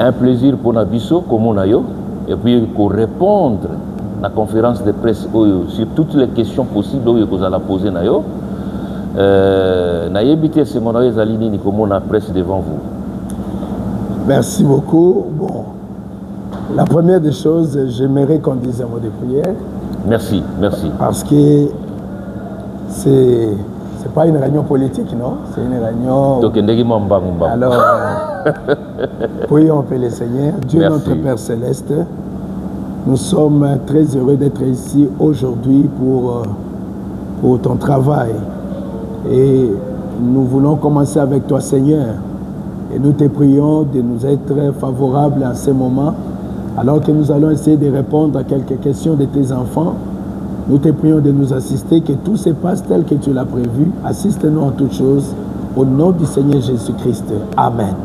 un plaisir pour Nabiso, comme on a eu, et puis pour répondre à la conférence de presse sur toutes les questions possibles que vous allez poser. Naïbité, c'est mon avis, comme on a presse devant vous. Merci beaucoup. Bon, la première des choses, j'aimerais qu'on dise un mot de prière. Merci, merci. Parce que c'est pas une réunion politique, non? C'est une réunion... Alors, prions pour le Seigneur. Dieu merci. Notre Père Céleste, nous sommes très heureux d'être ici aujourd'hui pour ton travail. Et nous voulons commencer avec toi, Seigneur. Et nous te prions de nous être favorables à ce moment, alors que nous allons essayer de répondre à quelques questions de tes enfants. Nous te prions de nous assister, que tout se passe tel que tu l'as prévu. Assiste-nous en toutes choses, au nom du Seigneur Jésus-Christ. Amen.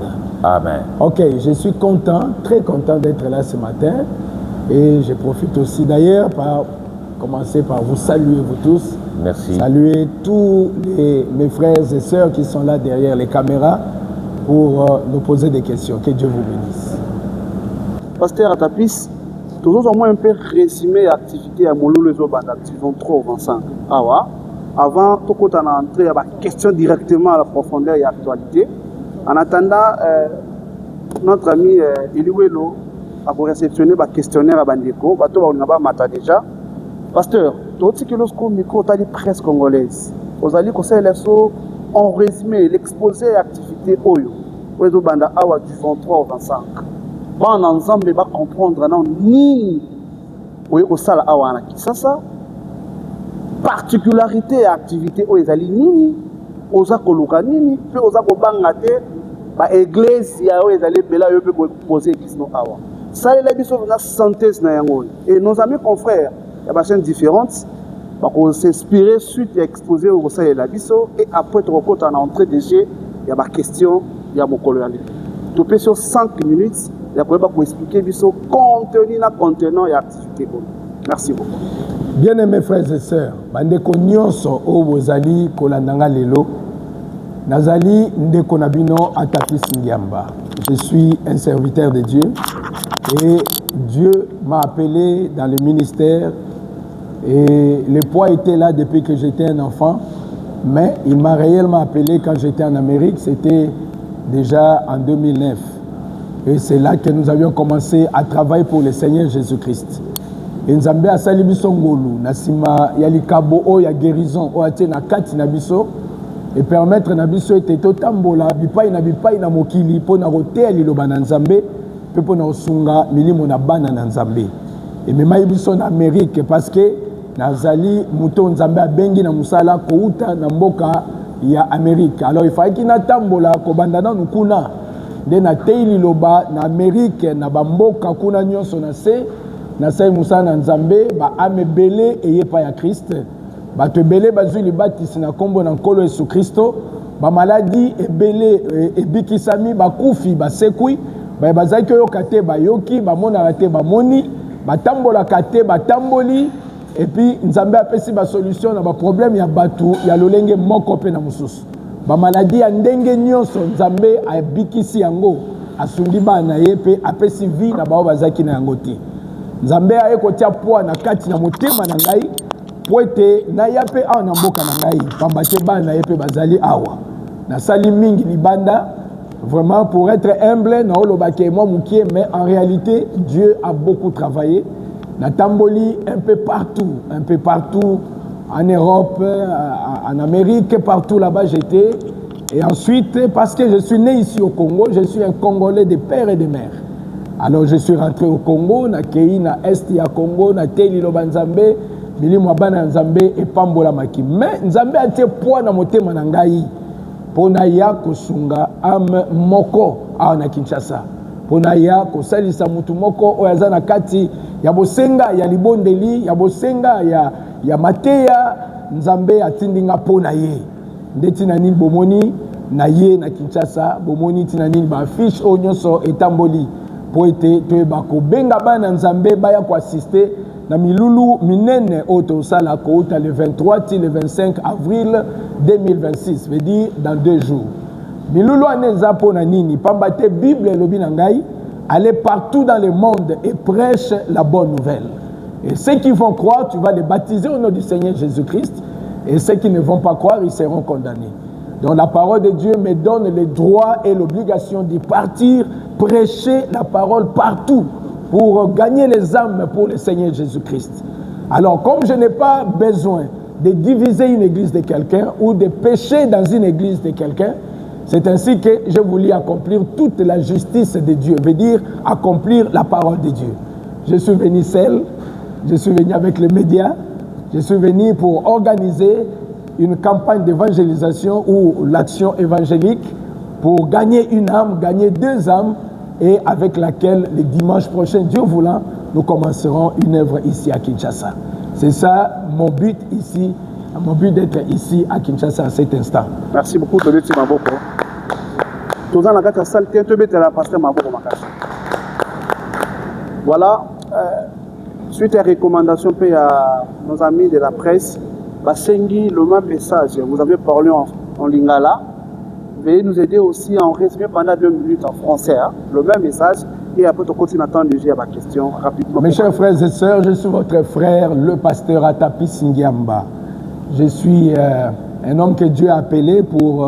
Amen. Ok, je suis content, très content d'être là ce matin. Et je profite aussi d'ailleurs par commencer par vous saluer, vous tous. Merci. Saluer tous mes frères et sœurs qui sont là derrière les caméras pour nous poser des questions. Que Dieu vous bénisse. Pasteur Atapis, toujours au moins un peu résumé l'activité à Mouloulou Zobanda, saison 3 au 25. Avant, tout le temps, on a entré à la question directement à la profondeur et à l'actualité. En attendant, notre ami Eliwelo a réceptionné le questionnaire à Bandeko. On a déjà. Pasteur, tout ce que lorsqu'on micro, tu as dit presse congolaise. Vous allez conseiller les sauts en résumé, l'exposé à l'activité Oyo. Oyo Banda Awa du 23 au 25. Bon, ensemble, va comprendre non ni oui au sala Awa na Kisasa. Particularité et activité Oyo Zali nini, oza koluka nini, puis oza kobangate, ba église ya Oyo Zali bela yo peut poser question Awa. Ça les biso na synthèse na yango. Et nos amis confrères, il y a des chaînes différentes. On s'inspirer suite et exposer au sein de la biso et après tu rencontres en entrée de jeu, il y a ma question, il y a mon colonial. Tu peux sur 5 minutes, il y a pour expliquer biso contenu na contenant et activité. Merci beaucoup. Bien-aimés frères et sœurs, bandeko nyonso o bozali kolandanga lelo. Nazali ndeko nabino Atapis Ngiamba. Je suis un serviteur de Dieu et Dieu m'a appelé dans le ministère. Et le poids était là depuis que j'étais un enfant, mais il m'a réellement appelé quand j'étais en Amérique, c'était déjà en 2009. Et c'est là que nous avions commencé à travailler pour le Seigneur Jésus-Christ. Et nous avons asali biso ngolu, nasima yalikabo o ya guérison, o ate na kati na biso, et permettre na biso ete totambola bipai na mokili po na rotea liloba na Nzambe, pe po na osunga milimo na bana na Nzambe. Et même biso en Amérique parce que nazali muto Nzambe abengi na musala kouta na mboka ya Amérique. Alors il fallait qu'il natambola ko bandana nukuna de na teili loba na Amérique na bamboka kuna nyonso na se na sai musala na Nzambe ba amebele eye pa ya Christ ba to belé bazui libatisi na kombo na nkolo Yesu Kristo ba maladie ebele ebikisami ba kufi ba sekui ba bazaki yokate ba yoki ba mona rate ba moni batambola kate batamboli et puis Nzambe apesi ba solution na ba problème ya batu ya lolenge moko pe na mususu ba maladie ya ndenge nyonso Nzambe abikisi yango asungi bana ye pe apesi vie na bao bazaki na yango te Nzambe aye kotia poa na kati na motema na ngai po ete na ya pe awa na mboka na ngai pamba te bana ye pe bazali awa na sali mingi libanda. Vraiment, pour être humble, mais en réalité, Dieu a beaucoup travaillé. Natamboli un peu partout, en Europe, en Amérique, partout là-bas j'étais. Et ensuite, parce que je suis né ici au Congo, je suis un Congolais de père et de mère. Alors je suis rentré au Congo, na Kei, na Est, ya Congo, na Teli Loba Nzambe, Milimo Abana Nzambe et Pambola Maki. Mais Nzambe a été poids na motema na ngai. Pona ya kosunga am moko awa na Kinshasa. Pona ya kosalisa mutu moko oyaza na kati ya bosenga ya libondeli, ya bosenga ya mateya Nzambe atindinga pona ye. Ndeti na nini bomoni na ye na Kinshasa, bomoni tina nini ba fiche onyonso etamboli po ete toyeba ko benga bana Nzambe baya ko assister na milulu minene oto sala ko uta le 23 ti le 25 avril 2026, veut dire dans 2 jours. Milulu aneza pona nini pamba te Bible lobi na ngai aller partout dans le monde et prêche la bonne nouvelle. Et ceux qui vont croire, tu vas les baptiser au nom du Seigneur Jésus-Christ. Et ceux qui ne vont pas croire, ils seront condamnés. Donc la parole de Dieu me donne le droit et l'obligation d'y partir, prêcher la parole partout pour gagner les âmes pour le Seigneur Jésus-Christ. Alors comme je n'ai pas besoin de diviser une église de quelqu'un ou de pécher dans une église de quelqu'un, c'est ainsi que je voulais accomplir toute la justice de Dieu, veut dire accomplir la parole de Dieu. Je suis venu seul, je suis venu avec les médias, je suis venu pour organiser une campagne d'évangélisation ou l'action évangélique pour gagner une âme, gagner 2 âmes et avec laquelle le dimanche prochain, Dieu voulant, nous commencerons une œuvre ici à Kinshasa. C'est ça mon but ici, mon but d'être ici à Kinshasa à cet instant. Merci beaucoup, Tobeti Maboko. Tous dans la carte salle, Tobeti la pasteur Maboko Makasi. Voilà, suite à recommandation à nos amis de la presse, Basengi, le même message, vous avez parlé en lingala, veuillez nous aider aussi à en résumer pendant 2 minutes en français, hein, le même message, et après on continue à attendre ma question rapidement. Mes chers frères et sœurs, je suis votre frère, le pasteur Atapi Singiamba. Je suis un homme que Dieu a appelé pour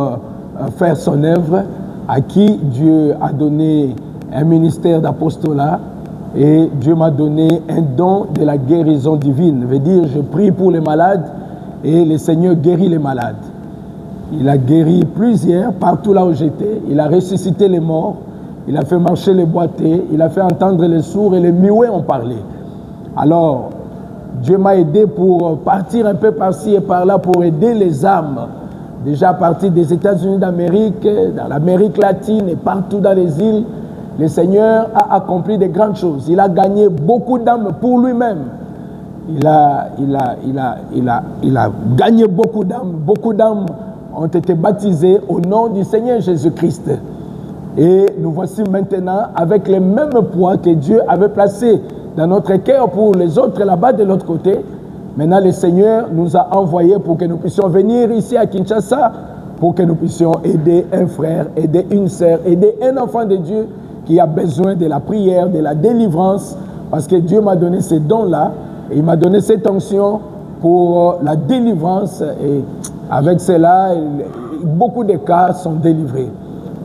faire son œuvre, à qui Dieu a donné un ministère d'apostolat, et Dieu m'a donné un don de la guérison divine. Veut dire, je prie pour les malades et le Seigneur guérit les malades. Il a guéri plusieurs partout là où j'étais. Il a ressuscité les morts. Il a fait marcher les boités. Il a fait entendre les sourds et les muets ont parlé. Alors, Dieu m'a aidé pour partir un peu par-ci et par-là pour aider les âmes. Déjà à partir des États-Unis d'Amérique, dans l'Amérique latine et partout dans les îles, le Seigneur a accompli de grandes choses. Il a gagné beaucoup d'âmes pour lui-même. Il a gagné beaucoup d'âmes. Beaucoup d'âmes ont été baptisées au nom du Seigneur Jésus-Christ. Et nous voici maintenant avec le même poids que Dieu avait placé dans notre cœur pour les autres là-bas de l'autre côté. Maintenant, le Seigneur nous a envoyés pour que nous puissions venir ici à Kinshasa, pour que nous puissions aider un frère, aider une sœur, aider un enfant de Dieu qui a besoin de la prière, de la délivrance, parce que Dieu m'a donné ces dons-là, et il m'a donné cette onction pour la délivrance, et avec cela, beaucoup de cas sont délivrés.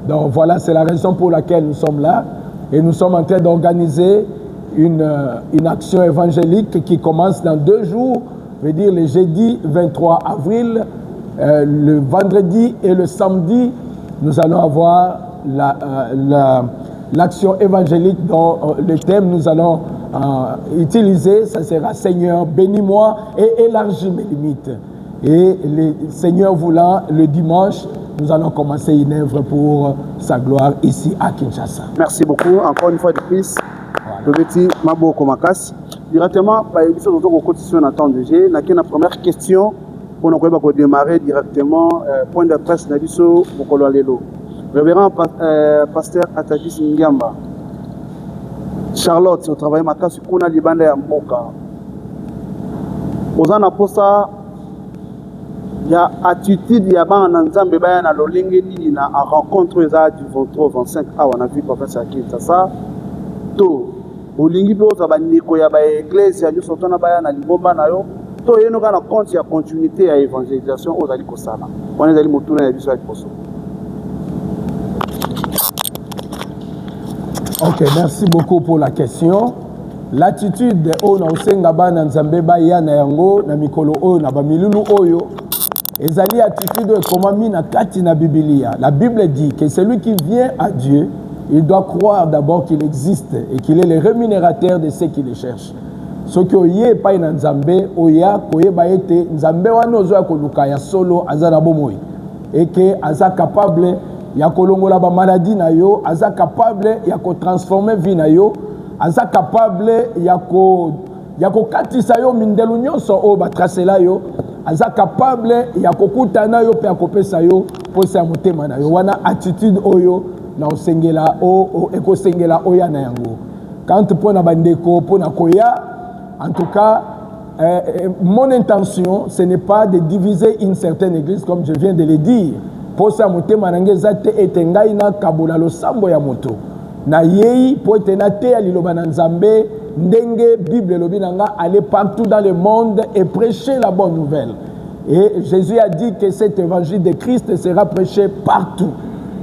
Donc voilà, c'est la raison pour laquelle nous sommes là, et nous sommes en train d'organiser une action évangélique qui commence dans 2 jours, veut dire le jeudi 23 avril, le vendredi et le samedi, nous allons avoir l'action évangélique dont le thème nous allons utiliser, ça sera Seigneur, bénis-moi et élargis mes limites. Et le Seigneur voulant, le dimanche, nous allons commencer une œuvre pour sa gloire ici à Kinshasa. Merci beaucoup, encore une fois de plus. Le petit Maboko Makasi. Directement, par l'émission de notre quotidien en temps de G, la première question, pour nous démarrer directement, point de presse, Nabiso Mokolo Lelo. Révérend pasteur Atapi Singiamba. Charlotte, au travail Makasi, Kuna Libanda ya Mboka. Ozana posa, il y a attitude, il y a un ensemble na lolingi ni na rencontre za du 23-25 ah on a vu professeur Kinshasa to olingi pe ozaba ndeko ya ba église ya nyonso tona baya na libomba na yo to yeno kana compte ya continuité ya évangélisation ozali kosala on ezali motuna ya biso ya liboso. Ok, merci beaucoup pour la question. L'attitude o na osenga bana nzambe ba ya na yango na mikolo oyo na ba milulu oyo ezali attitude komami na kati na Biblia. La Bible dit que celui qui vient à Dieu, il doit croire d'abord qu'il existe et qu'il est le rémunérateur de ceux qui le cherchent. Ce qui oye pa na nzambe oya koyeba ete nzambe wana ozo ya koluka ya solo azana bomoi et que aza capable ya kolongola ba maladie na yo, aza capable ya ko transformer vie na yo, aza capable ya ko katisa yo mindelu nyonso o ba tracela yo, aza capable ya kokutana yo pe akopesa yo posa motema na yo. Wana attitude oyo na osengela o ekosengela oya na yango. Quand pona bandeko pona koya, en tout cas mon intention ce n'est pas de diviser une certaine église comme je viens de le dire. Posa motema na ngeza te etengai na kabula lo sambo ya moto. na yei po tenate ya liloba na Nzambe ndenge Bible lobi nanga aller partout dans le monde et prêcher la bonne nouvelle. Et Jésus a dit que cet évangile de Christ sera prêché partout.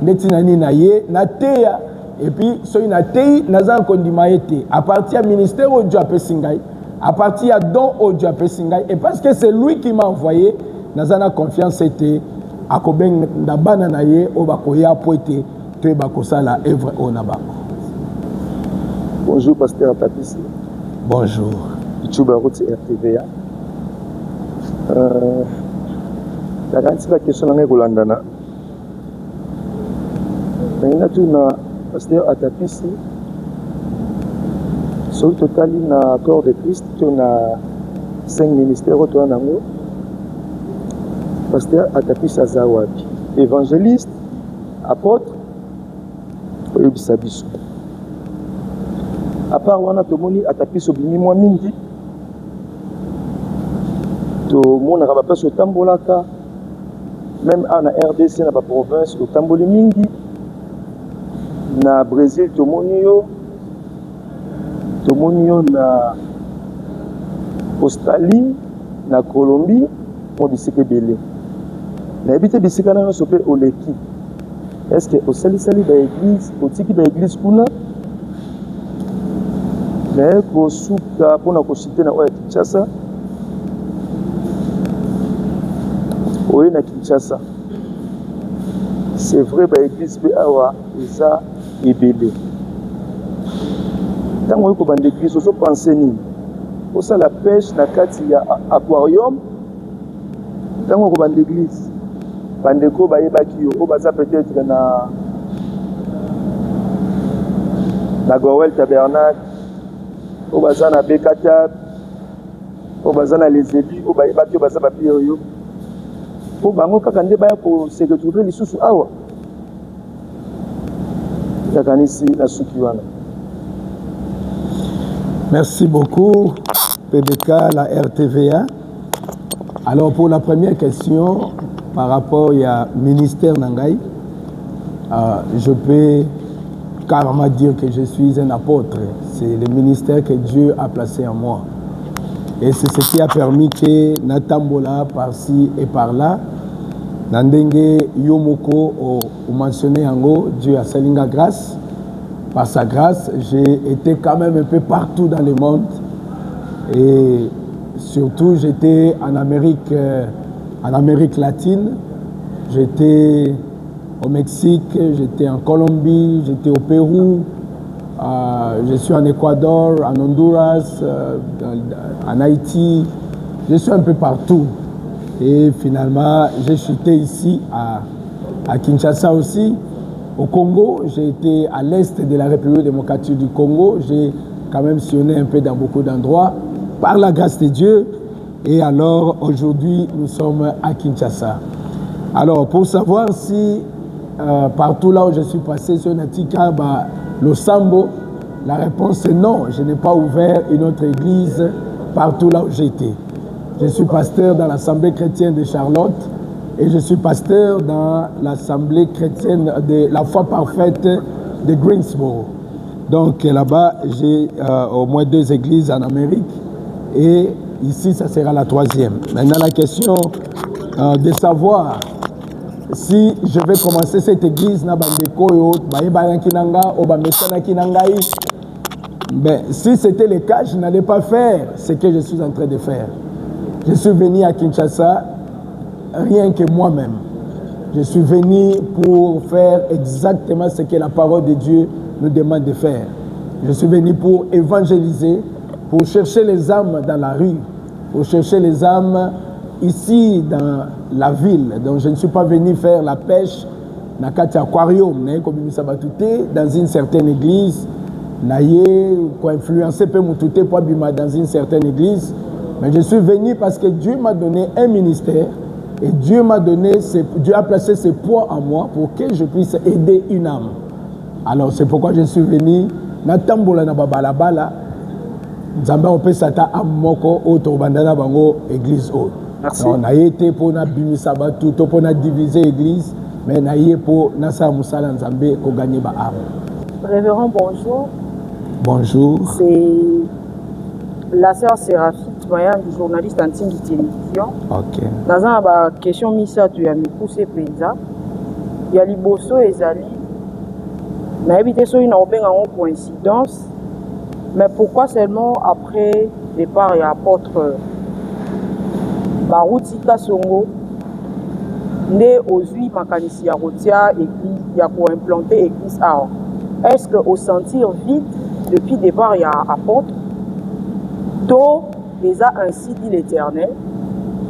Netinani na ye na teya et puis soy na tei naza kondima ete à partir du ministère au Dieu appelé Singai, à partir de don au Dieu appelé Singai, et parce que c'est lui qui m'a envoyé naza na confiance ete akobeng ndabana na ye obakoya po ete to bakosala œuvre onaba. Bonjour pasteur Atapisi. Bonjour. Ichuba Roti RTVA. La question est Golandana. Mais tout na pasteur Atapisi. Sur le total, na corps de Christ, on a 5 ministères au tour nango. Pasteur Atapisi Azawabi. Évangéliste, apôtre, Oyebisabiso. À part wana tomoni Atapisi obimi mwa mingi. Tomona ka bapesa otambolaka même na RDC na ba province otamboli mingi. Na Brésil tomoni yo na Australie, na Colombie, pour bisike belé. Na ebite bisika na sope oleki. Est-ce que au sali ba église, au tiki ba église kuna? Mais ko suka pona ko citer na oya Kinshasa. Oye na Kinshasa. C'est vrai ba église be awa eza ebele. Tant que vous avez l'église, vous pensez au ça la pêche, la carte, il y a aquarium. Tant que vous avez l'église, Bandeko, Bayebaki, vous avez peut-être na Gowel Tabernacle, vous avez na Bekatab, vous avez na les élus, vous avez Bayebaki, vous avez papier. Vous avez kakande baya pour se retrouver les sous awa. Takanisi na sukiwana. Merci beaucoup, PBK, la RTVA. Alors, pour la première question, par rapport au ministère Nangaï, je peux carrément dire que je suis un apôtre. C'est le ministère que Dieu a placé en moi. Et c'est ce qui a permis que Natambola, par-ci et par-là, Nandenge Yomoko, ou mentionné en haut, Dieu a salinga grâce. Par sa grâce, j'ai été quand même un peu partout dans le monde. Et surtout, j'étais en Amérique latine. J'étais au Mexique, j'étais en Colombie, j'étais au Pérou. Je suis en Équateur, en Honduras, en Haïti. Je suis un peu partout. Et finalement, j'ai chuté ici à Kinshasa aussi. Au Congo, j'ai été à l'est de la République démocratique du Congo. J'ai quand même sillonné un peu dans beaucoup d'endroits, par la grâce de Dieu. Et alors, aujourd'hui, nous sommes à Kinshasa. Alors, pour savoir si partout là où je suis passé sur Natika, le Sambo, la réponse est non. Je n'ai pas ouvert une autre église partout là où j'étais. Je suis pasteur dans l'Assemblée chrétienne de Charlotte. Et je suis pasteur dans l'Assemblée chrétienne de la foi parfaite de Greensboro. Donc là-bas, j'ai au moins 2 églises en Amérique. Et ici, ça sera la 3e. Maintenant, la question de savoir si je vais commencer cette église, si c'était le cas, je n'allais pas faire ce que je suis en train de faire. Je suis venu à Kinshasa rien que moi-même. Je suis venu pour faire exactement ce que la parole de Dieu nous demande de faire. Je suis venu pour évangéliser, pour chercher les âmes dans la rue, pour chercher les âmes ici dans la ville. Donc je ne suis pas venu faire la pêche dans un aquarium, dans une certaine église, pour influencer dans une certaine église. Mais je suis venu parce que Dieu m'a donné un ministère. Et Dieu a placé ses poids en moi pour que je puisse aider une âme. Alors c'est pourquoi je suis venu. Natambola na babalabala. Nzamba opesata amoko oto bandana bango église haute. On a été pour na bimisa batu pour na diviser église, mais na yé pour na sa musala nzambe ko gagner ba âme. Révérend, bonjour. Bonjour. C'est la sœur Séraphine Toyan, journaliste en Tingi Télévision. Ok. Dans une question, Missa, tu as mis poussé Péza. Il y a Liboso et Zali. Mais éviter ça, il y a une coïncidence. Mais pourquoi seulement après le départ, il y a apôtre Barouti Kasongo, né aux 8 Makanisi Yarotia, église, il y a pour implanter l'église A. Est-ce qu'au sentir vide, depuis le départ, il y a apôtre, tout les a ainsi dit l'Éternel,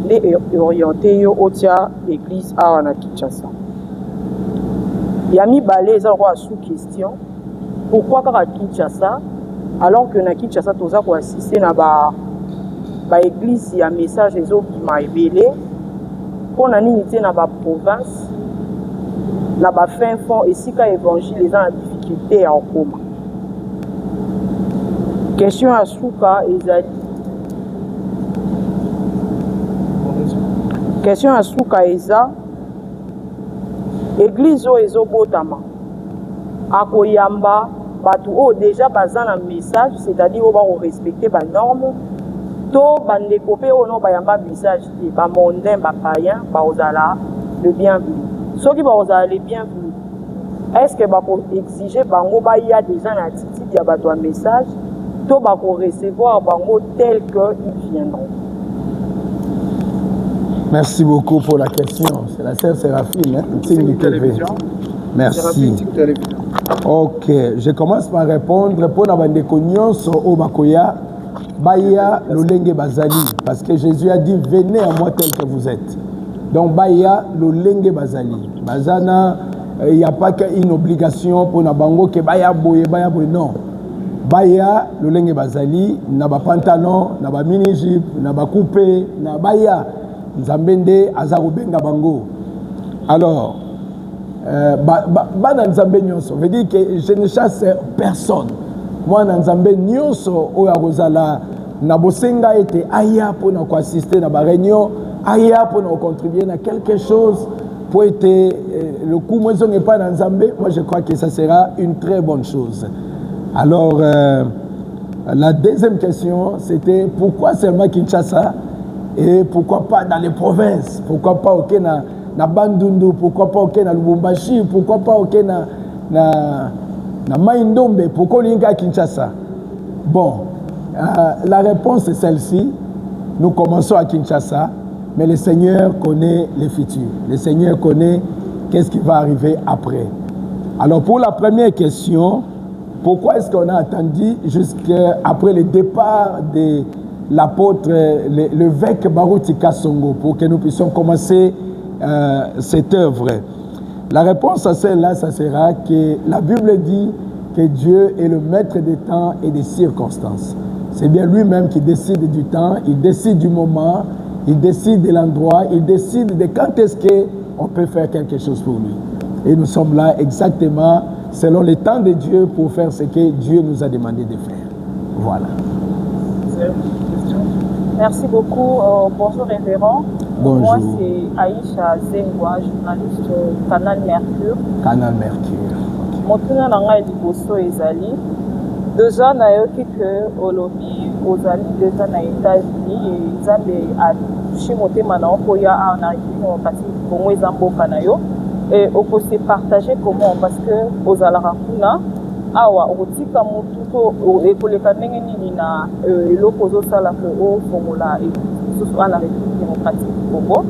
les orientés au tia l'église A en Kinshasa. Il y a mis balai sous question. Pourquoi à Kinshasa, alors que na Kinshasa, tu as assisté à l'église, il y a un message qui m'a révélé. Pour la unité dans la province, dans la fin fond, et si l'évangile est en difficulté en coma. Question à Souka et Zali. Question à Souka et Zali. Église ou Ezo Botama. À Koyamba, batu déjà basé un message, c'est-à-dire qu'on va respecter les normes. To bande kopé au nom bayamba message qui ba mondain ba païen ba ozala le bienvenu. Ceux qui ba ozala le bienvenu. Est-ce que ba ko exiger bango ba y a déjà une attitude ya ba toi message to ba ko recevoir bango tel que ils viendront. Merci beaucoup pour la question. C'est la sœur Séraphine, hein? Merci. Ok, je commence par répondre pour la bande konyoso au bakoya. Baya Lolenge Bazali, parce que Jésus a dit venez à moi tel que vous êtes. Donc Baya Lolenge Bazali. Bazana, il n'y a pas qu'une obligation pour Nabango que Baya boye, non. Baya Lolenge Bazali, naba pantalon, naba mini jeep, naba coupé, na Baya Nzambende Azarubenga Bango. Alors, Bana Nzambe Nyonso veut dire que je ne chasse personne. Moi, Nzambe Nyonso, Oyarozala, Nabosenga était aya pour nous assister à la réunion, aya pour nous contribuer à quelque chose pour être le coup, moi, je n'ai pas dans Nzambe. Moi, je crois que ça sera une très bonne chose. Alors, la deuxième question, c'était pourquoi seulement Kinshasa et pourquoi pas dans les provinces? Pourquoi pas au Kenya, na Bandundu? Pourquoi pas au Kenya, na Lubumbashi? Pourquoi pas au Kenya, na Maïndombe, pourquoi l'Inga à Kinshasa? Bon, la réponse est celle-ci. Nous commençons à Kinshasa, mais le Seigneur connaît les futurs. Le Seigneur connaît qu'est-ce qui va arriver après. Alors pour la première question, pourquoi est-ce qu'on a attendu jusqu'après le départ de l'apôtre, l'évêque Barouti Kasongo, pour que nous puissions commencer cette œuvre? La réponse à celle-là, ça sera que la Bible dit que Dieu est le maître des temps et des circonstances. C'est bien lui-même qui décide du temps, il décide du moment, il décide de l'endroit, il décide de quand est-ce qu'on peut faire quelque chose pour lui. Et nous sommes là exactement selon le temps de Dieu pour faire ce que Dieu nous a demandé de faire. Voilà. Merci beaucoup. Bonjour révérend. Bonjour. Moi c'est Aïcha Zengwa, journaliste Canal Mercure. Canal Mercure. Motuna nanga liboso ezali. Déjà nayoki que olobi ozali déjà na États-Unis et Nzambe a touché motema na okoya en République démocratique Congo ezamboka na yo. Et on peut se partager comment parce que ozalaka kuna awa okotika mutu to ekoleka ndenge nini na eloko ozosala ko ofongola en République démocratique du Congo.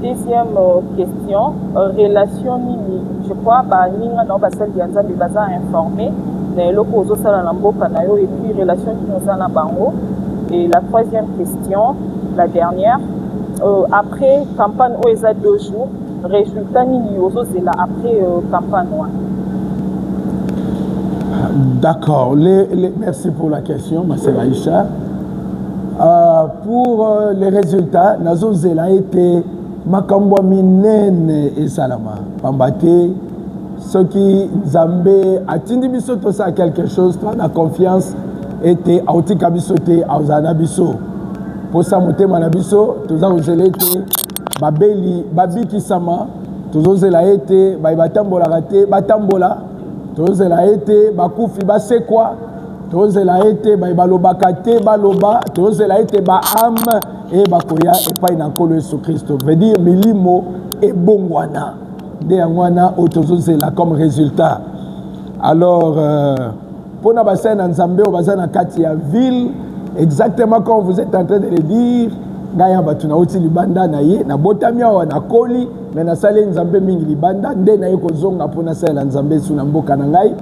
Deuxième question, relation nini, je crois ninga na basali ya Nzambe baza informé na eloko ozosala na mboka na yo et puis relation nini ozala bango. Et la troisième question, la dernière, après campagne OESA 2 jours, résultat nini ozozela après campagne. D'accord, merci pour la question, ma sœur Aïcha. Pour les résultats, Nazozela été Makambwa Minene et Salama. Pambate, ceux qui Zambé a tindi biso tout ça quelque chose, la confiance était à Oti Kabisote, à Ozanabiso. Pour ça, monter Manabiso, tout ça, Ozela été Babeli, Babi Kisama, tout ça, été Batambola raté, Batambola. tozela ete bakufi basekwa, tozela ete balobaka te baloba, tozela ete baame e bakoya epai na nkolo Yesu Kristo. Veut dire milimo ebongwana nde yango wana oyo tozozela comme résultat. Alors pour na basali na Nzambe oyo baza na kati ya ville, exactement comme vous êtes en train de le dire, ngai ya bato nauti libanda na ye nabotami awa nakoli me nasali Nzambe mingi libanda nde na ye kozonga mpo nasalela Nzambe esu na mboka na ngai.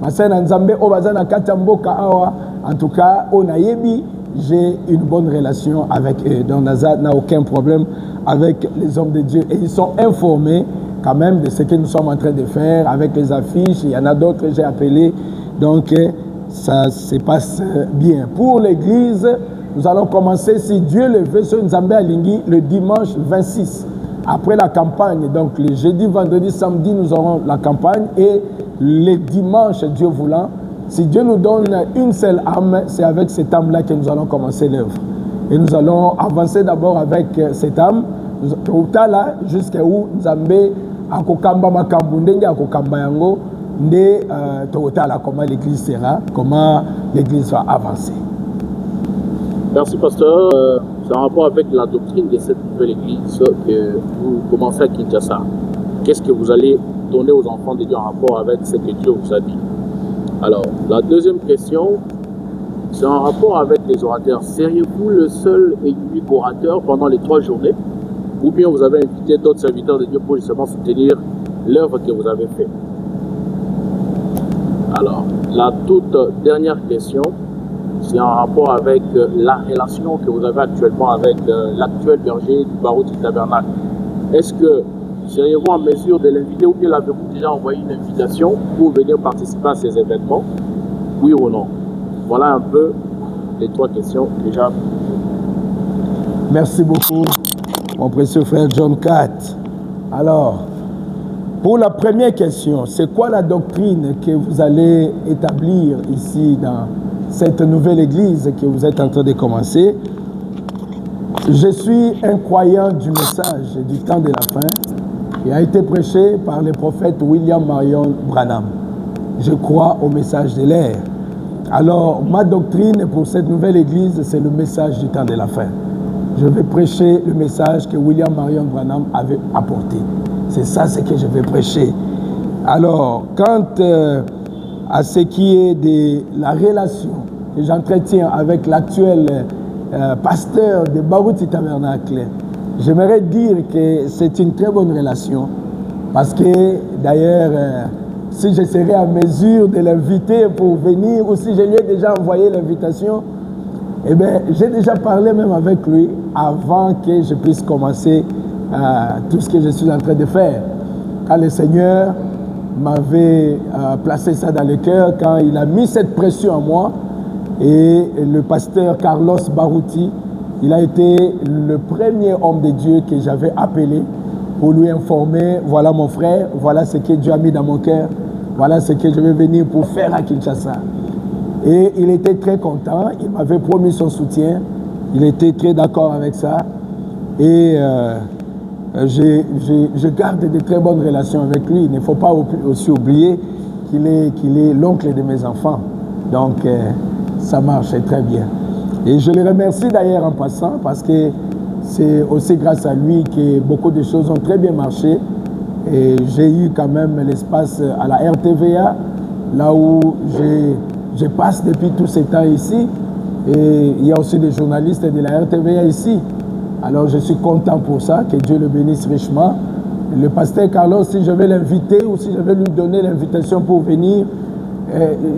Basali na Nzambe oyo baza na kati ya mboka awa, en tout cas oyo nayebi, j'ai une bonne relation avec eux, donc n'a aucun problème avec les hommes de Dieu, et ils sont informés quand même de ce que nous sommes en train de faire avec les affiches. Il y en a d'autres que j'ai appelés, donc ça se passe bien. Pour l'église, nous allons commencer, si Dieu le veut, sur Nzambe Alingi le dimanche 26 après la campagne. Donc le jeudi, vendredi, samedi, nous aurons la campagne, et les dimanches, Dieu voulant, si Dieu nous donne une seule âme, c'est avec cette âme-là que nous allons commencer l'œuvre. Et nous allons avancer d'abord avec cette âme, là, jusqu'à où Nzambe akokamba makambu ndenge akokamba yango nde totala comment l'église sera, comment l'église va avancer. Merci pasteur. C'est en rapport avec la doctrine de cette nouvelle église que vous commencez à Kinshasa. Qu'est-ce que vous allez donner aux enfants de Dieu en rapport avec ce que Dieu vous a dit? Alors, la deuxième question, c'est en rapport avec les orateurs. Seriez-vous le seul et unique orateur pendant les 3 journées, ou bien vous avez invité d'autres serviteurs de Dieu pour justement soutenir l'œuvre que vous avez faite? Alors, la toute dernière question, c'est en rapport avec la relation que vous avez actuellement avec l'actuel berger du barreau du tabernacle. Est-ce que seriez-vous en mesure de l'inviter, ou bien l'avez-vous déjà envoyé une invitation pour venir participer à ces événements? Oui ou non? Voilà un peu les 3 questions déjà. Merci beaucoup, mon précieux frère John Cat. Alors, pour la première question, c'est quoi la doctrine que vous allez établir ici dans cette nouvelle église que vous êtes en train de commencer? Je suis un croyant du message du temps de la fin qui a été prêché par le prophète William Marion Branham. Je crois au message de l'ère. Alors, ma doctrine pour cette nouvelle église, c'est le message du temps de la fin. Je vais prêcher le message que William Marion Branham avait apporté. C'est ça ce que je vais prêcher. Alors, quant à ce qui est de la relation que j'entretiens avec l'actuel pasteur de Barouti Tabernacle, j'aimerais dire que c'est une très bonne relation, parce que d'ailleurs, si je serais en mesure de l'inviter pour venir, ou si je lui ai déjà envoyé l'invitation, eh bien, j'ai déjà parlé même avec lui avant que je puisse commencer tout ce que je suis en train de faire. Quand le Seigneur m'avait placé ça dans le cœur, quand il a mis cette pression en moi, et le pasteur Carlos Barouti, il a été le premier homme de Dieu que j'avais appelé pour lui informer, voilà mon frère, voilà ce que Dieu a mis dans mon cœur, voilà ce que je vais venir pour faire à Kinshasa. Et il était très content, il m'avait promis son soutien, il était très d'accord avec ça. Et je garde de très bonnes relations avec lui. Il ne faut pas aussi oublier qu'il est l'oncle de mes enfants. Donc ça marche très bien. Et je le remercie d'ailleurs en passant, parce que c'est aussi grâce à lui que beaucoup de choses ont très bien marché. Et j'ai eu quand même l'espace à la RTVA, là où je passe depuis tout ce temps ici. Et il y a aussi des journalistes de la RTVA ici. Alors je suis content pour ça, que Dieu le bénisse richement. Le pasteur Carlos, si je vais l'inviter ou si je vais lui donner l'invitation pour venir,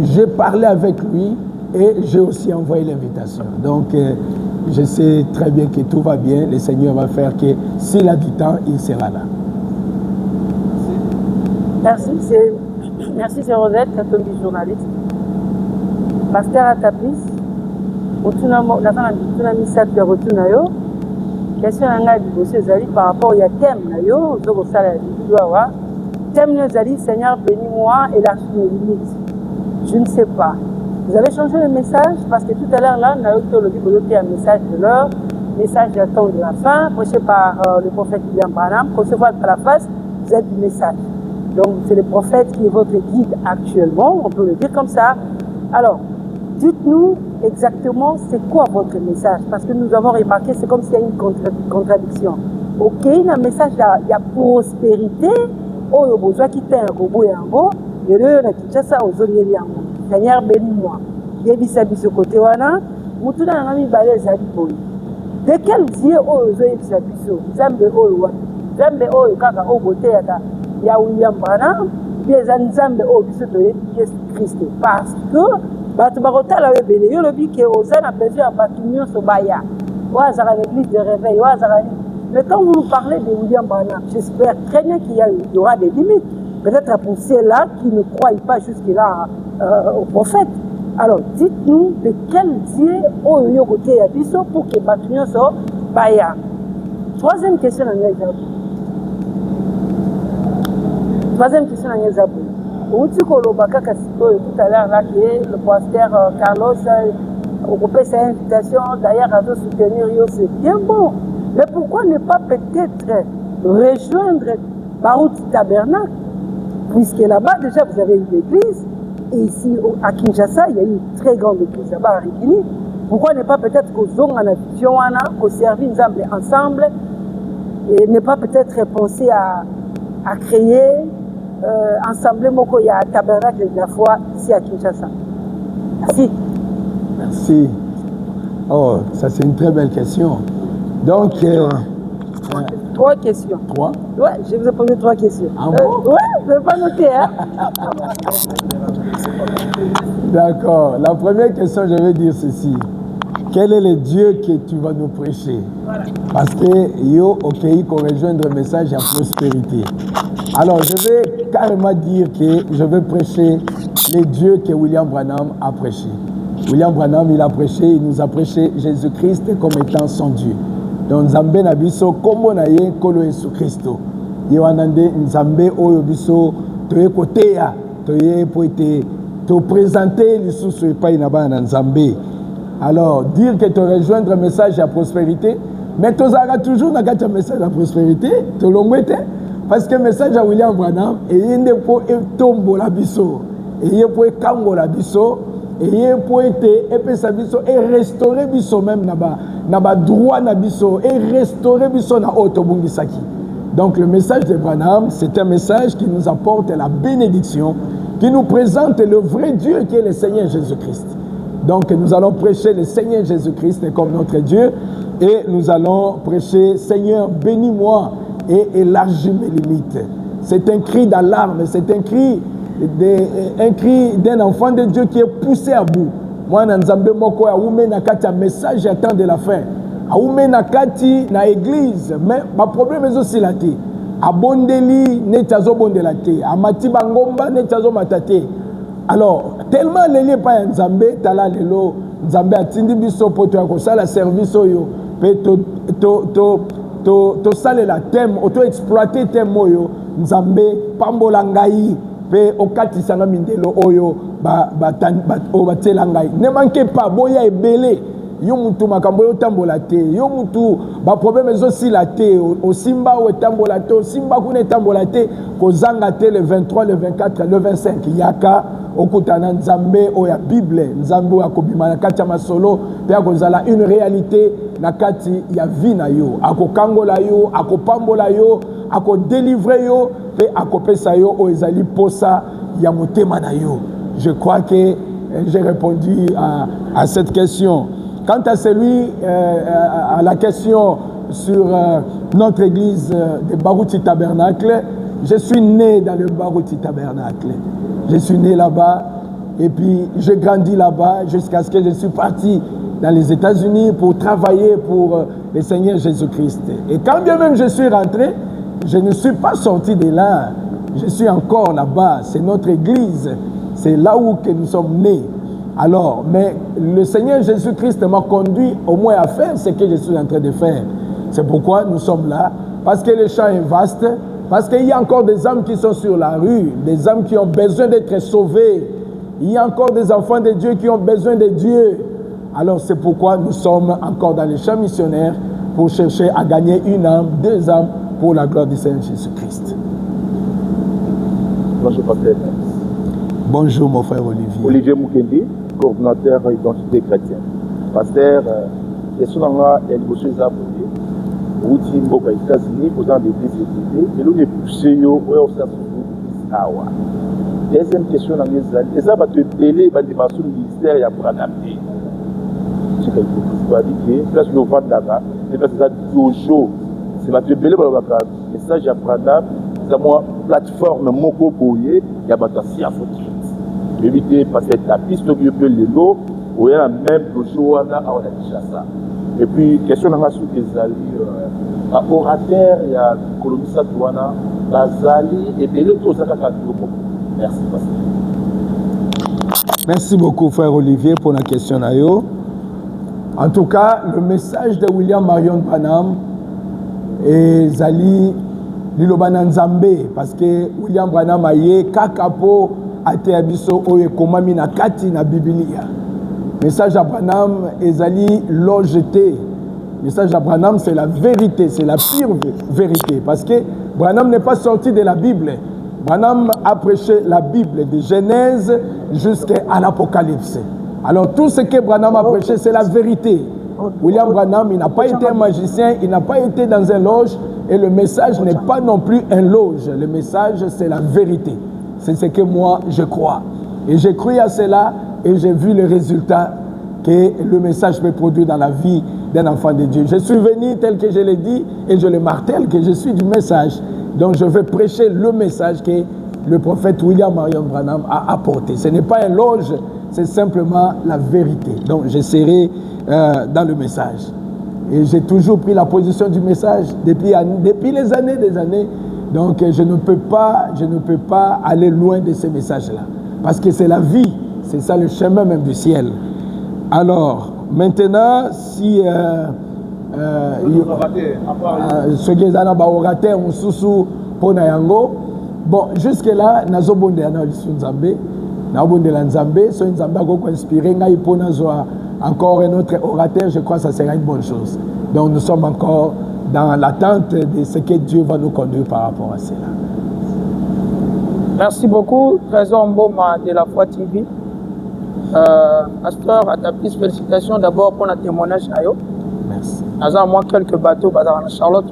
j'ai parlé avec lui et j'ai aussi envoyé l'invitation. Donc je sais très bien que tout va bien. Le Seigneur va faire que s'il a du temps, il sera là. Merci, c'est Rosette, catholique journaliste. Pasteur Atapis, question nanga liboso ezali par rapport ya thème na yo ozokosala libido awa thème no ezali Seigneur bénis-moi et la limite. Je ne sais pas, vous avez changé le message, parce que tout à l'heure là na yo tolobi boloki un message de l'heure, message du temps de la fin prêché par le prophète William Branham, concevoir à la face, vous êtes du message. Donc, c'est le prophète qui est votre guide actuellement, on peut le dire comme ça. Alors, dites-nous exactement c'est quoi votre message, parce que nous avons remarqué, c'est comme s'il y a une contradiction. Ok, un message, il y a prospérité, oh, il y a besoin de quitter un robot et un robot, et là, il y a ça aux zones de Seigneur, bénis-moi. Il y a ce côté, wana, mutu na ngami balé zali boy. De quel Dieu, oh, ils ont biso, Zambe, oh, Zambe, oh, kaka, oh, beauté, ya William Branham, bien Zambe, oh, biso, Jésus Christ, parce que, bato bakotala webele yo lobi ke oza na besoin ya bato nyonso baya oazaka l'église de réveil oazaka. Mais quand vous nous parlez de William Branham, j'espère très bien qu'il y aura des limites, peut-être pour ceux-là qui ne croient pas jusque-là au prophète. Alors dites-nous de quel Dieu au yokote ya biso pour que bato nyonso baya. Troisième question na ngai zabu. Troisième question na ngai zabu. Tout à l'heure, là, qui est le pasteur Carlos, occupé sa invitation, d'ailleurs, à nous soutenir, c'est bien bon. Mais pourquoi ne pas peut-être rejoindre Barouti Tabernacle, puisque là-bas, déjà, vous avez une église, et ici, à Kinshasa, il y a une très grande église là-bas à Rikini. Pourquoi ne pas peut-être qu'aux zones en avion, qu'au service ensemble, et ne pas peut-être penser à créer ensemble moko ya tabernacle de la foi ici à Kinshasa. Merci. Merci. Oh, ça c'est une très belle question. Donc, trois questions. Trois? Ouais, je vous ai posé trois questions. Ah bon? Ouais, vous n'avez pas noté, hein? D'accord. La première question, je vais dire ceci. Quel est le Dieu que tu vas nous prêcher? Voilà. Parce que yo, ok, qu'on rejoindre le message à prospérité. Alors, je vais carrément dire que je vais prêcher les dieux que William Branham a prêché. William Branham, il a prêché, il nous a prêché Jésus-Christ comme étant son Dieu. Donc, Nzambe na biso, kombo na ye, kolo Yesu Christo. Yewanande, Nzambe oyo biso, toye koteya, toye po ete, to présenter l'Issus et pas inaba na Nzambe. Alors, dire que tu rejoindre un message à prospérité, mais tu auras toujours un message à prospérité, tu l'as. Parce que le message à William Branham, il y a pour tomber la biso, il y a pour cambo la biso, il y a pour être et restaurer biso même naba droit na biso et restaurer biso na otobungisaki. Donc le message de Branham, c'est un message qui nous apporte la bénédiction, qui nous présente le vrai Dieu qui est le Seigneur Jésus-Christ. Donc nous allons prêcher le Seigneur Jésus-Christ comme notre Dieu et nous allons prêcher Seigneur bénis-moi et élargis mes limites. C'est un cri d'alarme, c'est un cri d'un enfant de Dieu qui est poussé à bout. Moi, Nzambe moko ya ume na kati ya message attend de la fin. A ume na kati na église, mais ma problème est aussi la té. A bondeli ne tazo bondela té, a mati bangomba ne tazo matate. Alors, tellement les liens pas Nzambe, tala lelo Nzambe atindi biso poto ya kosala service oyo, pe to sale la thème, auto exploiter thème oyo, Nzambe pambola ngai, pe okati sanga mindelo oyo batela ngai. Ne manquez pas, boya ebele, yo mutu makambo yo tambola te, yo mutu ba problème aussi la te, au simba ou tambola te, au simba kune tambola te, kozanga te le 23, le 24, le 25, yaka okutana Nzambe oya Bible, Nzambe oya kobima na kati ya masolo, pe akozala une réalité na kati ya vie na yo, akokangola yo, akopambola yo, akodélivrer yo, pe akopesa yo o ezali posa ya motema na yo. Je crois que j'ai répondu à cette question. Quant à celui, à la question sur notre église de Barouti Tabernacle, je suis né dans le Barouti Tabernacle. Je suis né là-bas et puis j'ai grandi là-bas jusqu'à ce que je suis parti dans les États-Unis pour travailler pour le Seigneur Jésus-Christ. Et quand bien même je suis rentré, je ne suis pas sorti de là. Je suis encore là-bas. C'est notre église. C'est là où que nous sommes nés. Alors, mais le Seigneur Jésus-Christ m'a conduit au moins à faire ce que je suis en train de faire. C'est pourquoi nous sommes là. Parce que le champ est vaste. Parce qu'il y a encore des âmes qui sont sur la rue. Des âmes qui ont besoin d'être sauvées. Il y a encore des enfants de Dieu qui ont besoin de Dieu. Alors c'est pourquoi nous sommes encore dans les champs missionnaires pour chercher à gagner une âme, deux âmes pour la gloire du Seigneur Jésus-Christ. Bonjour, pasteur. Bonjour, mon frère Olivier. Olivier Mukendi, coordinateur identité chrétienne. Pasteur, question dans la émotion des abonnés. Outi Mboka États-Unis, posant des décisions, et l'on est poussé au Awa. Deuxième question dans les années, et ça va te délai, va te passer au ministère et à pour adapter. C'est quelque chose qui va dire que, place le vent d'Aga, c'est parce que ça toujours, c'est va te délai, va le message à Pradam, c'est moi, plateforme Moko Boye, il y a Batassi à Foti. Éviter parce que la piste que je peux les lots, où il y a même le jour, on a déjà ça. Et puis, question dans la sous des alliés, orateur, il y a Colomissa Touana, Bazali, et bien l'autre, ça va. Merci, pasteur. Merci beaucoup, frère Olivier, pour la question. En tout cas, le message de William Marion Branham et Zali Lilobana Nzambe, parce que William Branham a yé kakapo ate abiso oye komami na kati na Biblia. Message à Branham et Zali l'ojeté. Message à Branham, c'est la vérité, c'est la pure vérité, parce que Branham n'est pas sorti de la Bible. Branham a prêché la Bible de Genèse jusqu'à l'Apocalypse. Alors tout ce que Branham a prêché, c'est la vérité. William Branham, il n'a pas été un magicien, il n'a pas été dans un loge, et le message n'est pas non plus un loge. Le message, c'est la vérité. C'est ce que moi, je crois. Et j'ai cru à cela, et j'ai vu le résultat que le message peut produire dans la vie d'un enfant de Dieu. Je suis venu tel que je l'ai dit, et je le martèle que je suis du message. Donc je vais prêcher le message que le prophète William Marion Branham a apporté. Ce n'est pas un loge, c'est simplement la vérité. Donc je serai dans le message. Et j'ai toujours pris la position du message depuis les années des années. Donc je ne peux pas aller loin de ces messages-là. Parce que c'est la vie, c'est ça le chemin même du ciel. Alors, maintenant, si ce qui est orateur mususu pour Nayango, bon, jusque-là, nazo bonde na Nzambe, na bonde la Nzambe, so Nzambe a beaucoup inspiré, ngai pour nazoa encore un autre orateur, je crois que ça sera une bonne chose. Donc nous sommes encore dans l'attente de ce que Dieu va nous conduire par rapport à cela. Merci beaucoup, Trésor Mboma de la Foi TV. Pasteur, à ta plus félicitations d'abord pour le témoignage. Merci. Nous avons quelques bateaux dans Charlotte.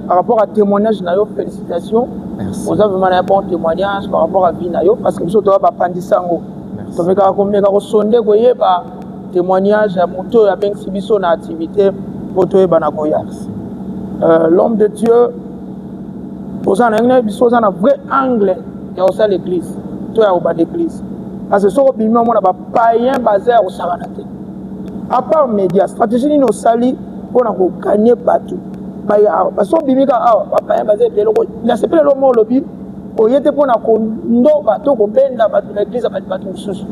Par rapport à témoignage, félicitations. Merci. Vous avez un bon témoignage par rapport à vie parce que nous avons pas de sango. Vous avez combien de témoignage à moto à bien exhibition d'activité pour toi banakoya. L'homme de Dieu, vous avez un vrai angle et aussi l'église. Toi au bas d'église. Parce que ce que nous avons païen basé au Saranate. À part médias, stratégie nous sali pour nous gagner partout. Parce que nous avons païen basé il a c'est pas le mot lobby. Au lieu de pour nous ndo bateau qu'on bende bateau l'église à bateau sous.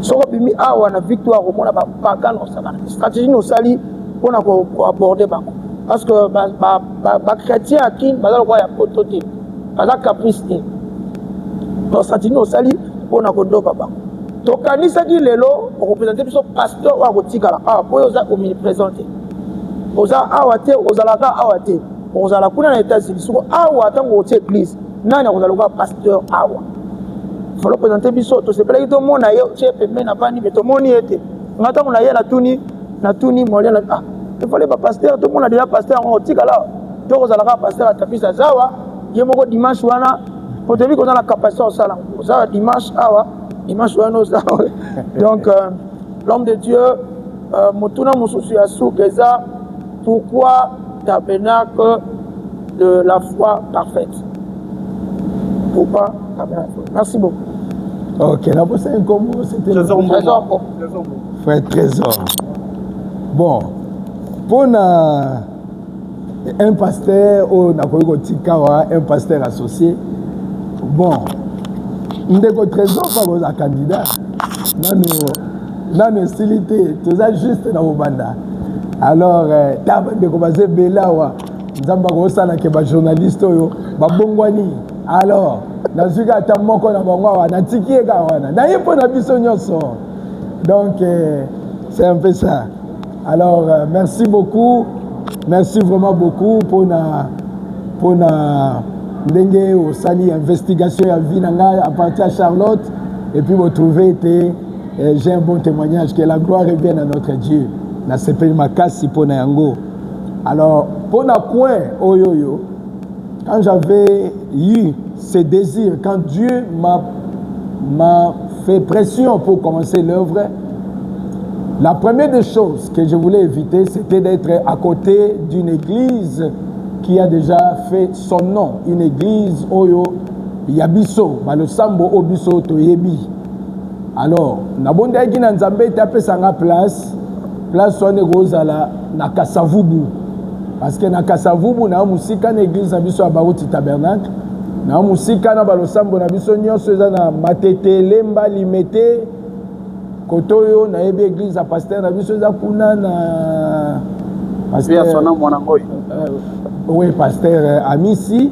Ce que nous avons une victoire au monde pas quand au Saranate. Stratégie nous sali pour nous aborder bako. Parce que les chrétiens qui bazalo quoi ya pototé. Bazal caprice. Donc stratégie nous sali pour nous papa. Donc kanisa qui lelo représenter plutôt pasteur ou akotikala pour oza omniprésenter. Oza awate ozalaka awate. Ozala kuna na États-Unis soko awa tango otie église. Nani akozala pasteur awa. Faut le présenter biso to se pele to mona yo tie pembe na bani beto moni ete. Ngata mona ye na tuni molia na il fallait pas pasteur tout le monde a déjà pasteur en otikala. To ozalaka pasteur atapisa zawa yemoko dimanche wana pour te dire qu'on a la capacité au salon. Ça dimanche awa dimanche wana ça. Donc l'homme de Dieu motuna mususu ya sukeza pourquoi tabernacle de la foi parfaite. Pourquoi tabernacle? Merci beaucoup. Ok, la prochaine combo c'était Trésor. Frère Trésor. Bon, pour un pasteur ou un pasteur associé, bon, ndeko Trésor pas un candidat. Nanu hostilité, tout ça juste dans le banda. Alors, t'as de commencer bela wa, nzamba ko sala ke ba journaliste yo, ba bongwani. Alors, nazuka tamoko na bongwa wa na tiki ka wana. Na yepo na biso nyonso. Donc c'est un peu ça. Alors, merci beaucoup. Merci vraiment beaucoup pour ndenge au sali investigation ya vie à partir de Charlotte et puis vous trouvez j'ai un bon témoignage que la gloire revienne à notre Dieu na sepeli makasi pona yango. Alors pona point oyoyo quand j'avais eu ce désir, quand Dieu m'a fait pression pour commencer l'œuvre, la première des choses que je voulais éviter, c'était d'être à côté d'une église qui a déjà fait son nom. Une église, Oyo, Yabiso, le Sambo Obiso Toyebi. Alors, Nabonde Agina Nzambe tapé sa place on est Rosala, Nakasavubu. Parce que Nakasavubu, na musika na église Nabiso Abaruti Tabernacle, na musika na balo Sambo Nabiso Nyonso na Matete, Lemba, Limete, Kotoyo, na ebe église à pasteur Nabiso Zakuna na pasteur. Oui, pasteur Amissi,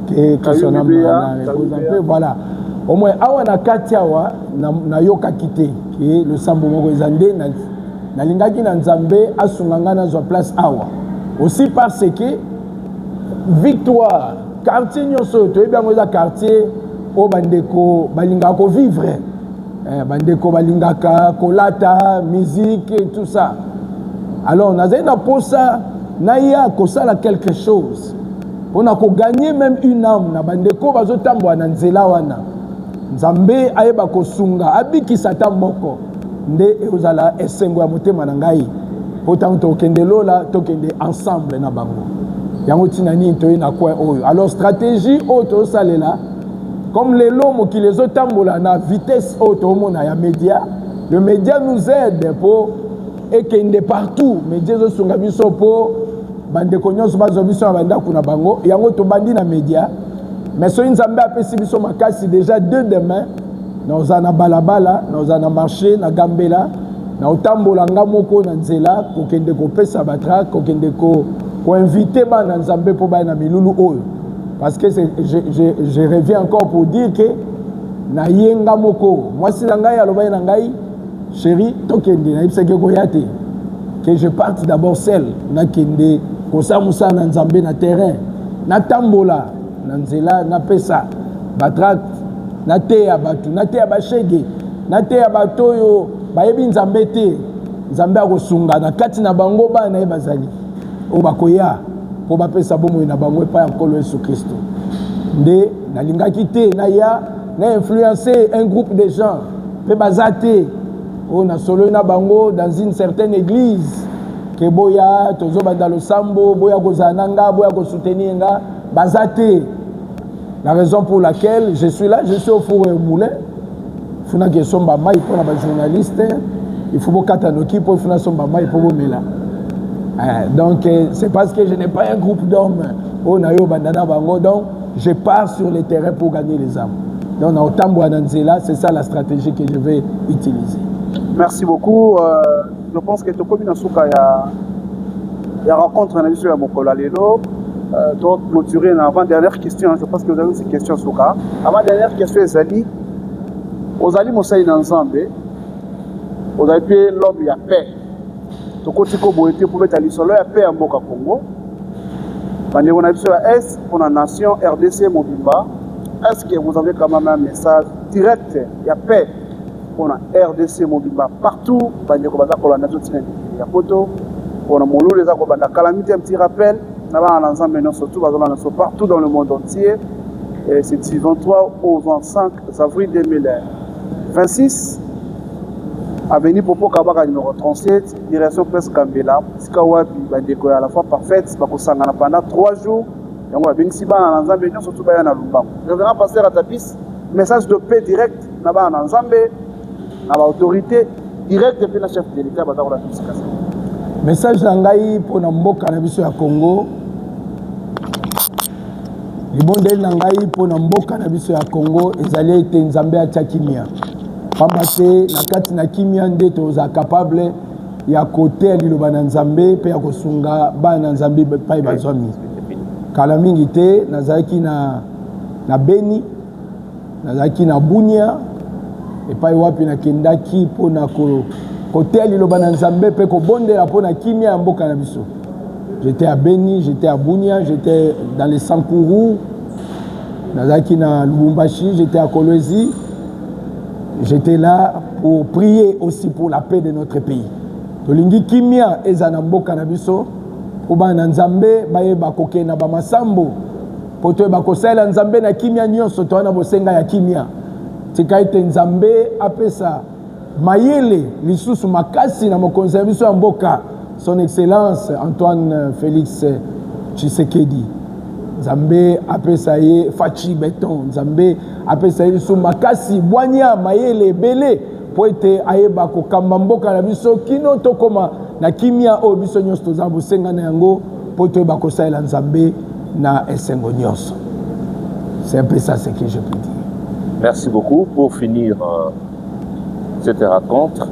que son nom est voilà. Au moins, awa katiawa na yoka kité, qui est le sambo moko ezande na lingaki na nzambe asunganga na zo place awa. Aussi parce que victoire quartier nyoso to ebango za quartier o bandeko balingaka ko vivre. Bandeko balingaka kolata musique et tout ça. Alors on a na posa Naya kosala quelque chose. On a gagné même une âme na bandeko bazotambwa na nzela wana. Nzambe ayeba kosunga abiki satamoko nde ezala esengo ya motema na ngai. Autant tokende lola tokende ensemble na bango. Yango tinani ntoyi na kwa oyo. Alors stratégie auto salela comme les lomo qui les otambola na vitesse auto mona ya média. Le média nous aide pour ekende partout. Média zo sunga biso po bandeko nyonso bazo biso na banda kuna bango yango to bandi na média. Mais so nzambe apesi biso makasi déjà deux demain nous ana balabala nous ana marché na gambela na otambola ngamoko na nzela kokende ko pesa batra kokende ko inviter ba na nzambe po ba na milulu oyo parce que je reviens encore pour dire que na yenga moko moi si na ngai aloba na ngai chérie tokende na ibseke ko yate que je parte d'abord seul na kende kosamusa na nzambe na terrain na tambola na nzela na pesa batrat na teya batu na teya bashege na teya batoyo bayebi nzambe te nzambe akosunga na kati na bango bana bazali o bakoya po bapesa bomo na bango epa ya nkolo Yesu Kristo nde nalingaki te na ya na influencer un groupe de gens pe bazate o na solo na bango dans une certaine église que boya tozo bandalo sambo boya kozananga boya ko soutenir nga bazate. La raison pour laquelle je suis là, je suis au four et au moulin. Il faut que somba mai pour les journalistes, il faut que katanoki pour faire somba mai pour mela. Donc c'est parce que je n'ai pas un groupe d'hommes au nayo bandana bango, donc je pars sur le terrain pour gagner les âmes. Donc na otambo ananzela, c'est ça la stratégie que je vais utiliser. Merci beaucoup. Je pense que Tokomi Nasuka y a rencontre un monsieur à Mokola Lelo. Donc, clôturer une avant-dernière question. Je pense que vous avez aussi une question, Souka. Avant-dernière question, Ezali. Ozali Moussaï ensemble. Vous avez pu l'homme, il y a paix. Tokotiko Boete pour mettre à l'isolo, il y a paix en Boka Congo. On a vu sur la S pour la nation RDC Mobimba. Est-ce que vous avez quand même un message direct? Il y a paix pour la RDC Mobimba partout. Pour la nation, il y a photo. Pour la Moulou, les Akobanda Calamité, un petit rappel. Surtout partout dans le monde entier. C'est du 23 au 25 avril 2026. Avenue Popo Kabaka numéro 37, direction Presse Kambela. Sikawapi bandeko à la fois parfaite, bakosangana pendant 3 jours. Yango bengisiba na Nzambe surtout baya na Lumbango. Révérend pasteur Atapis, message de paix direct na ba na Nzambe na ba autorité direct depuis le chef de l'État bazako la fiscalité. Message nangai pour na mboka na biso ya Congo. Libondeli nangai pour na mboka na biso ya Congo ezali ete Nzambe atia kimia. Pamba te na kati na kimia nde toza capable ya kote liloba na Nzambe pe ya kosunga ba na Nzambe pa bazwami. Kala mingi te nazaki na Beni, nazaki na Bunia epai wapi na kendaki po na côté liloba na Nzambe pe ko bondela po na kimia ya mboka na biso. J'étais à Beni, j'étais à Bunia, j'étais dans les Sankourou, Nazaki na Lubumbashi, j'étais à Kolwezi. J'étais là pour prier aussi pour la paix de notre pays. Tolingi kimia ezana mboka na biso kuba na nzambe baye bakoke na bamasambo poto bakosela nzambe na kimia nyonso to na bosenga ya kimia tikaite nzambe apesa mayele lisusu makasi na mokonzi ya biso ya mboka son excellence Antoine Félix Tshisekedi. Nzambe apesa ye fachi beton, nzambe apesa ye lisusu makasi bwanya mayele ebele po ete ayeba kokamba mboka na biso kino tokoma na kimia oyo biso nyonso toza bosenga na yango po toyeba kosalela nzambe na esengo nyonso. C'est un peu ça ce que je peux dire. Merci beaucoup. Pour finir cette rencontre,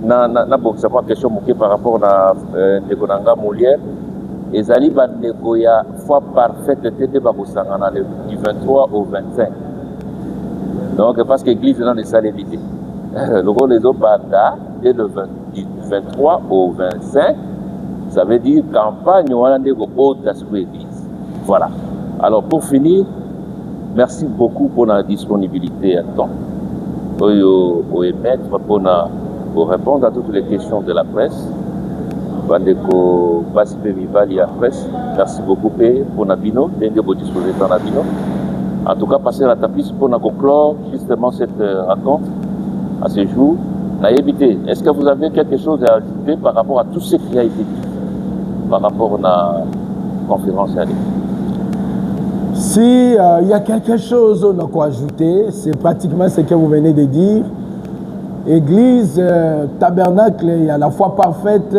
na bokisa kwa question moke par rapport na ndeko nanga Molière ezali bandeko ya foi parfaite tete bakosangana du 23 au 25. Donc parce que l'église est dans les salles évitées. Le rôle des autres bandas dès le 23 au 25, ça veut dire campagne ou un autre église. Voilà. Alors pour finir, merci beaucoup pour la disponibilité à temps. Pour émettre, pour répondre à toutes les questions de la presse. Bandeko Basipe Mivali à presse. Merci beaucoup pour Nabino, d'être disposé dans Nabino. En tout cas, passer la tapis pour nous conclure justement cette rencontre à ce jour. Est-ce que vous avez quelque chose à ajouter par rapport à tout ce qui a été dit par rapport à la conférence? Si il y a quelque chose à ajouter, c'est pratiquement ce que vous venez de dire. Église, tabernacle, il y a la foi parfaite,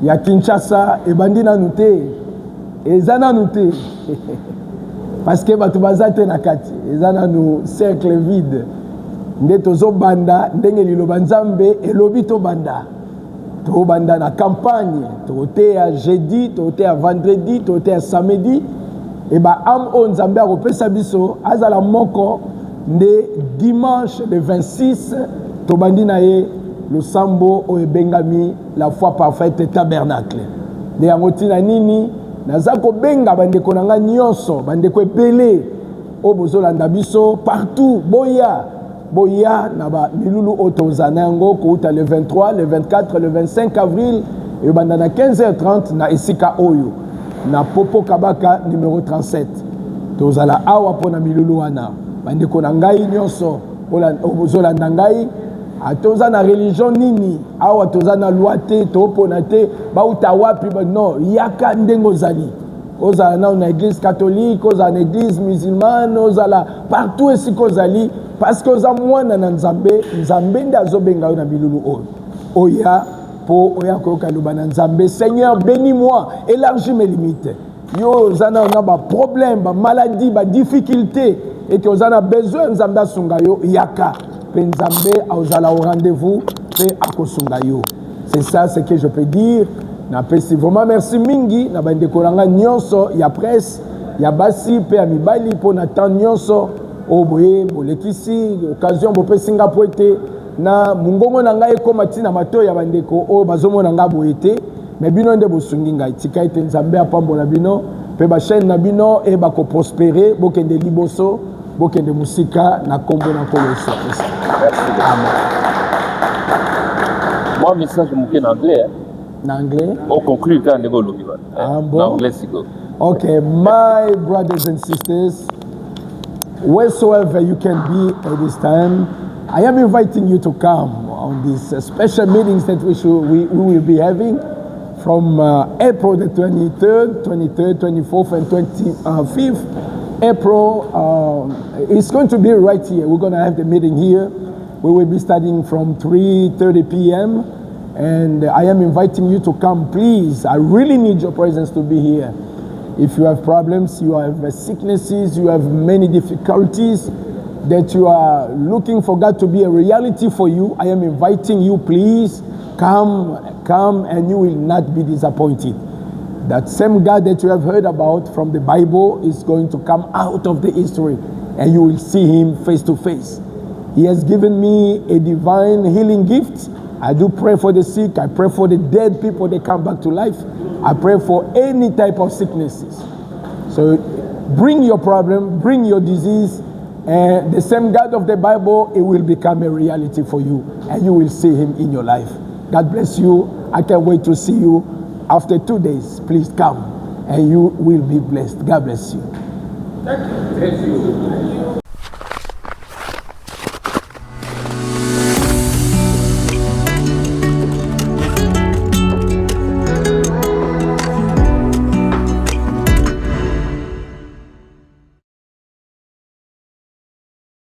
il y a Kinshasa, et Bandina Nouté, et Zana Nouté. Parce que batubazate na kati ezana no cercle vide nde tozo banda ndenge liloba nzambe elobi to banda na campagne tote à jeudi tote à vendredi tote à samedi et ba am on nzambe a kopesa biso azala moko nde dimanche le 26 to bandi na ye le sambo o ebengami la foi parfaite tabernacle de yangotina nini nazako benga bandeko nanga nyonso bandeko epele o bozolanda biso partout boya na ba milulu otozana yango kouta le 23 le 24 le 25 avril et banda na 15h30 na esika oyo na Popo Kabaka numéro 37 tozala awa pona milulu wana bandeko na ngai nyonso bozolanda ngai atoza na religion nini awa toza na loi te topona te bauta wapi non yaka ndengo zali ozala na église catholique ozala na église musulmane ozala partout esiko zali parce que oza mwana na nzambe nde azobenga yo na bilulu oya po oya koyoka loba na nzambe Seigneur bénis-moi élargis mes limites yo oza na ba problème ba maladie ba difficulté et que oza na besoin nzambe asunga yo yaka Nzambe aozala au rendez-vous pe akosunga yo. C'est ça ce que je peux dire. Na pesi vraiment merci mingi na bandeko nanga nyonso ya presse ya basi pe ya mibali po na temps nyonso o boye bolekisi occasion bo pe Singapour ete na mungongo na ngai ekoma tina mato ya bandeko o bazomona nga boye te mais bino nde bosungi ngai tika ete Nzambe apambola bino pe ba chaîne na bino e ba ko prospérer bokende liboso bokende musika na kombo na koloso. Moi, message en anglais. En anglais? On conclut quand on est bon? En anglais, c'est quoi? Okay, my brothers and sisters, wheresoever you can be at this time, I am inviting you to come on these special meetings that we will be having from April the 23rd, 24th, and 25th. April, it's going to be right here. We're going to have the meeting here. We will be starting from 3:30 p.m. And I am inviting you to come, please. I really need your presence to be here. If you have problems, you have sicknesses, you have many difficulties that you are looking for God to be a reality for you, I am inviting you, please come and you will not be disappointed. That same God that you have heard about from the Bible is going to come out of the history and you will see him face to face. He has given me a divine healing gift. I do pray for the sick. I pray for the dead people, they come back to life. I pray for any type of sicknesses. So bring your problem, bring your disease, and the same God of the Bible, it will become a reality for you, and you will see him in your life. God bless you. I can't wait to see you after 2 days. Please come, and you will be blessed. God bless you. Thank you.